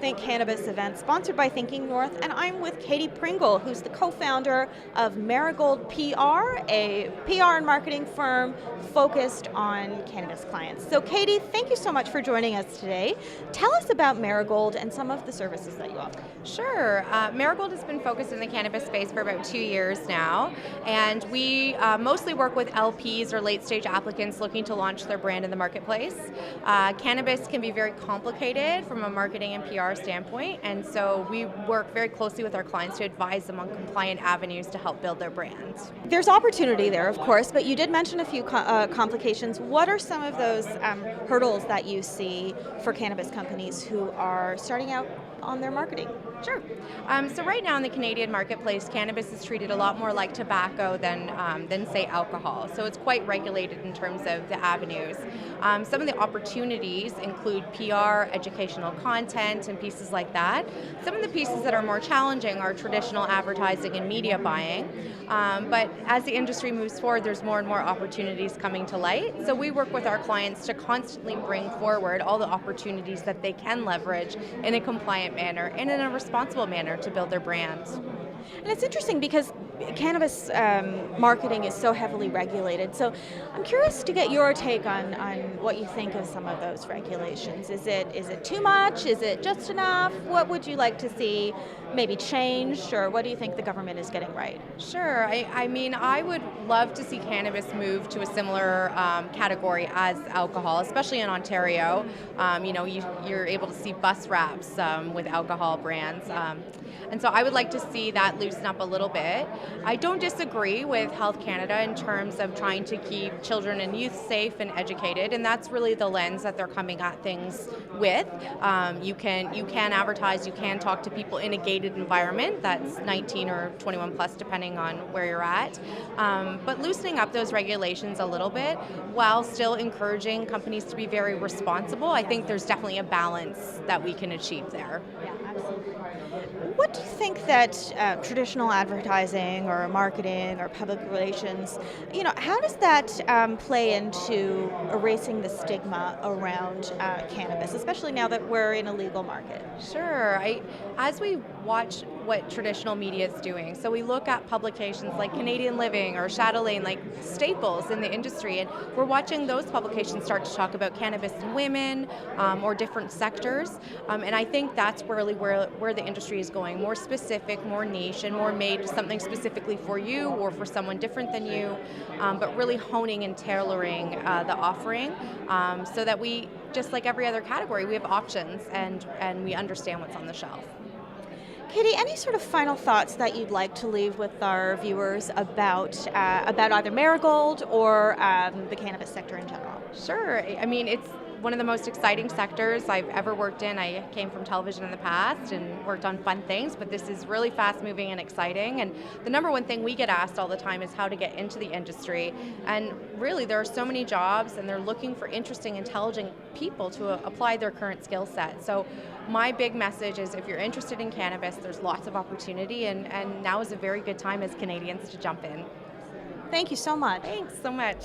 Think Cannabis event sponsored by Thinking North, and I'm with Katie Pringle, who's the co-founder of Marigold PR, a PR and marketing firm focused on cannabis clients. So Katie, thank you so much for joining us today. Tell us about Marigold and some of the services that you offer. Sure. Marigold has been focused in the cannabis space for about 2 years now, and we mostly work with LPs or late-stage applicants looking to launch their brand in the marketplace. Cannabis can be very complicated from a marketing and PR standpoint, and so we work very closely with our clients to advise them on compliant avenues to help build their brands. There's opportunity there, of course, but you did mention a few complications. What are some of those hurdles that you see for cannabis companies who are starting out on their marketing? Sure. So right now in the Canadian marketplace, cannabis is treated a lot more like tobacco than say alcohol. So it's quite regulated in terms of the avenues. Some of the opportunities include PR, educational content, and pieces like that. Some of the pieces that are more challenging are traditional advertising and media buying. But as the industry moves forward, there's more and more opportunities coming to light. So we work with our clients to constantly bring forward all the opportunities that they can leverage in a compliant manner and in a responsible manner to build their brands. And it's interesting because cannabis marketing is so heavily regulated. So I'm curious to get your take on what you think of some of those regulations. Is it too much? Is it just enough? What would you like to see maybe changed, or what do you think the government is getting right? Sure. I mean, I would love to see cannabis move to a similar category as alcohol, especially in Ontario. You're able to see bus wraps with alcohol brands. And so I would like to see that loosen up a little bit. I don't disagree with Health Canada in terms of trying to keep children and youth safe and educated, and that's really the lens that they're coming at things with. You can advertise, you can talk to people in a gated environment that's 19 or 21 plus depending on where you're at. But loosening up those regulations a little bit while still encouraging companies to be very responsible, I think there's definitely a balance that we can achieve there. Yeah, absolutely. What do you think that traditional advertising or marketing or public relations, how does that play into erasing the stigma around cannabis, especially now that we're in a legal market? Sure. As we watch what traditional media is doing, so we look at publications like Canadian Living or Shadow Lane, like staples in the industry, and we're watching those publications start to talk about cannabis and women or different sectors, and I think that's really where the industry is going, more specific, more niche, and more made something specifically for you or for someone different than you, but really honing and tailoring the offering so that we, just like every other category, we have options and we understand what's on the shelf. Katie, any sort of final thoughts that you'd like to leave with our viewers about either Marigold or the cannabis sector in general? Sure. I mean, it's one of the most exciting sectors I've ever worked in. I came from television in the past and worked on fun things, but this is really fast moving and exciting. And the number one thing we get asked all the time is how to get into the industry. And really, there are so many jobs and they're looking for interesting, intelligent people to apply their current skill set. So my big message is if you're interested in cannabis, there's lots of opportunity, and now is a very good time as Canadians to jump in. Thank you so much. Thanks so much.